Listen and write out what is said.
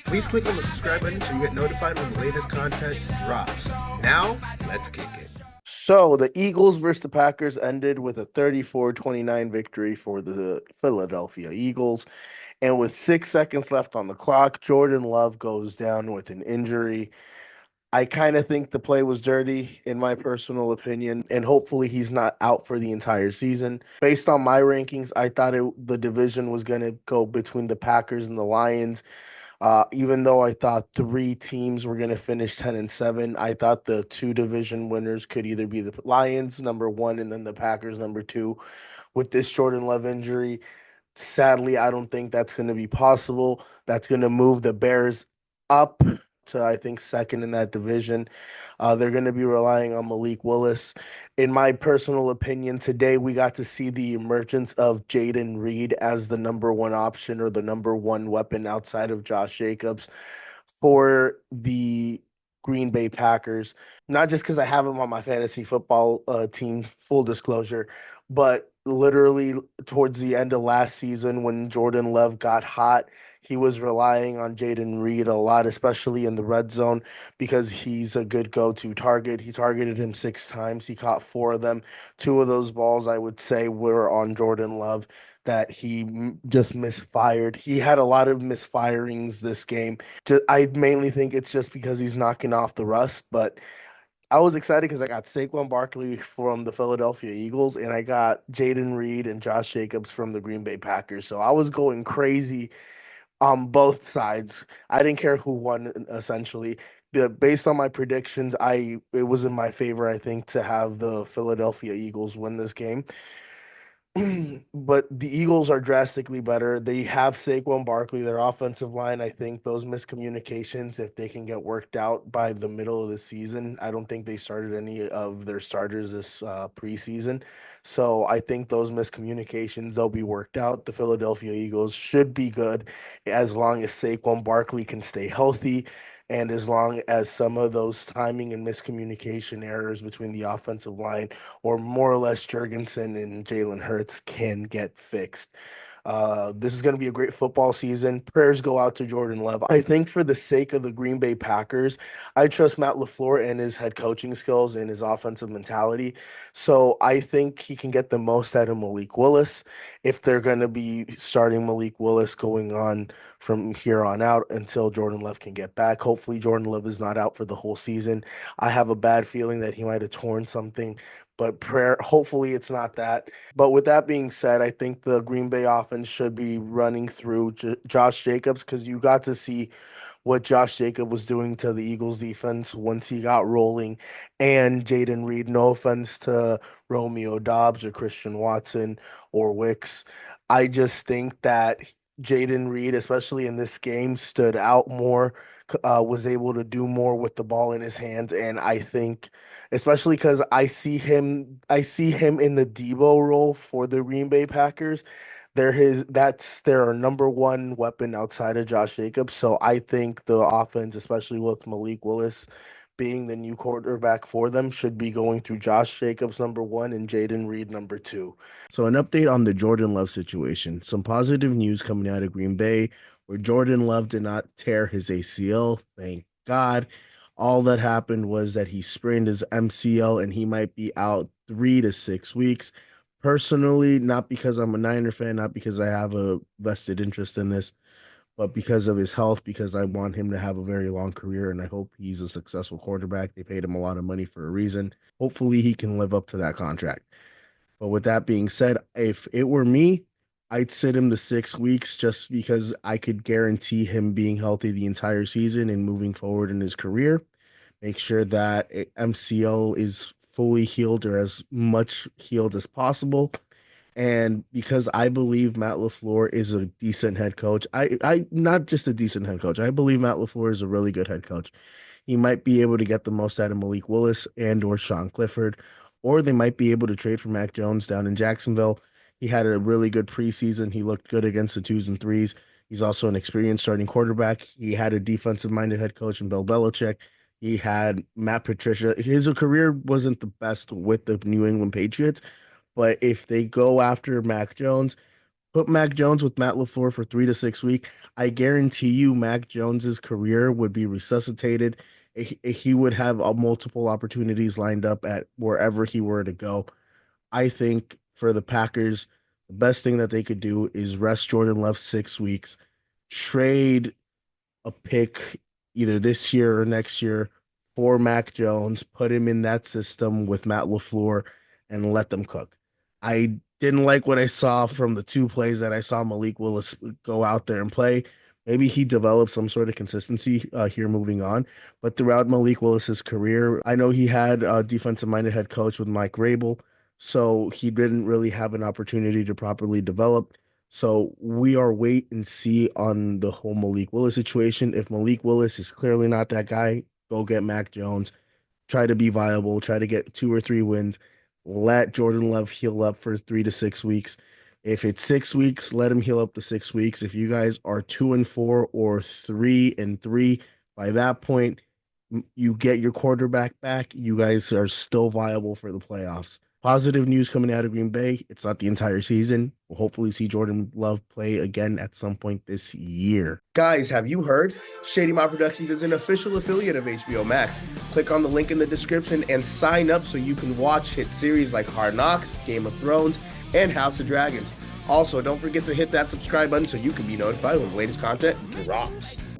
Please click on the subscribe button so you get notified when the latest content drops. Now, let's kick it. So the Eagles versus the Packers ended with a 34-29 victory for the Philadelphia Eagles. And with 6 seconds left on the clock, Jordan Love goes down with an injury. I kind of think the play was dirty, in my personal opinion, and hopefully he's not out for the entire season. Based on my rankings, I thought the division was going to go between the Packers and the Lions. Even though I thought three teams were going to finish 10-7, I thought the two division winners could either be the Lions, number one, and then the Packers, number two. With this Jordan Love injury, sadly, I don't think that's going to be possible. That's going to move the Bears up to, I think, second in that division. They're going to be relying on Malik Willis. In my personal opinion, today we got to see the emergence of Jaden Reed as the number one option or the number one weapon outside of Josh Jacobs for the Green Bay Packers. Not just because I have him on my fantasy football team, full disclosure, but literally towards the end of last season when Jordan Love got hot, he was relying on Jaden Reed a lot, especially in the red zone, because he's a good go-to target. He targeted him 6 times. He caught four of them. Two of those balls, I would say, were on Jordan Love that he just misfired. He had a lot of misfirings this game. I mainly think it's just because he's knocking off the rust, but I was excited because I got Saquon Barkley from the Philadelphia Eagles and I got Jaden Reed and Josh Jacobs from the Green Bay Packers. So I was going crazy on both sides. I didn't care who won essentially. But based on my predictions, I it was in my favor, I think, to have the Philadelphia Eagles win this game. But the Eagles are drastically better. They have Saquon Barkley, their offensive line. I think those miscommunications, if they can get worked out by the middle of the season, I don't think they started any of their starters this preseason. So I think those miscommunications, they'll be worked out. The Philadelphia Eagles should be good as long as Saquon Barkley can stay healthy. And as long as some of those timing and miscommunication errors between the offensive line or more or less Jurgensen and Jalen Hurts can get fixed. This is going to be a great football season. Prayers go out to Jordan Love. I think for the sake of the Green Bay Packers, I trust Matt LaFleur and his head coaching skills and his offensive mentality. So I think he can get the most out of Malik Willis if they're going to be starting Malik Willis going on from here on out until Jordan Love can get back. Hopefully, Jordan Love is not out for the whole season. I have a bad feeling that he might have torn something, but hopefully it's not that. But with that being said, I think the Green Bay offense should be running through Josh Jacobs because you got to see what Josh Jacob was doing to the Eagles defense once he got rolling, and Jaden Reed. No offense to Romeo Dobbs or Christian Watson or Wicks. I just think that Jaden Reed, especially in this game, stood out more, was able to do more with the ball in his hands, and I think, especially because I see him in the Debo role for the Green Bay Packers. That's their number one weapon outside of Josh Jacobs. So I think the offense, especially with Malik Willis being the new quarterback for them, should be going through Josh Jacobs number one and Jaden Reed number two. So an update on the Jordan Love situation. Some positive news coming out of Green Bay where Jordan Love did not tear his ACL. Thank God. All that happened was that he sprained his MCL and he might be out 3 to 6 weeks. Personally, not because I'm a Niner fan, not because I have a vested interest in this, but because of his health, because I want him to have a very long career and I hope he's a successful quarterback. They paid him a lot of money for a reason. Hopefully, he can live up to that contract. But with that being said, if it were me, I'd sit him the 6 weeks just because I could guarantee him being healthy the entire season and moving forward in his career. Make sure that MCL is fully healed or as much healed as possible. And because I believe Matt LaFleur is a decent head coach, I not just a decent head coach, I believe Matt LaFleur is a really good head coach. He might be able to get the most out of Malik Willis and or Sean Clifford, or they might be able to trade for Mac Jones down in Jacksonville. He had a really good preseason. He looked good against the twos and threes. He's also an experienced starting quarterback. He had a defensive-minded head coach in Bill Belichick. He had Matt Patricia. His career wasn't the best with the New England Patriots, but if they go after Mac Jones, Put Mac Jones with Matt LaFleur for 3 to 6 weeks. I guarantee you, Mac Jones's career would be resuscitated. He would have multiple opportunities lined up at wherever he were to go. I think for the Packers, the best thing that they could do is rest Jordan Love 6 weeks, trade a pick either this year or next year for Mac Jones, put him in that system with Matt LaFleur, and let them cook. I didn't like what I saw from the 2 plays that I saw Malik Willis go out there and play. Maybe he developed some sort of consistency here moving on. But throughout Malik Willis's career, I know he had a defensive minded head coach with Mike Rabel, so he didn't really have an opportunity to properly develop. So we are wait and see on the whole Malik Willis situation. If Malik Willis is clearly not that guy, go get Mac Jones. Try to be viable. Try to get 2 or 3 wins. Let Jordan Love heal up for 3 to 6 weeks. If it's 6 weeks, let him heal up to 6 weeks. If you guys are 2-4 or 3-3, by that point, you get your quarterback back. You guys are still viable for the playoffs. Positive news coming out of Green Bay. It's not the entire season. We'll hopefully see Jordan Love play again at some point this year. Guys, have you heard? Shady Mob Productions is an official affiliate of HBO Max. Click on the link in the description and sign up so you can watch hit series like Hard Knocks, Game of Thrones, and House of Dragons. Also, don't forget to hit that subscribe button so you can be notified when the latest content drops.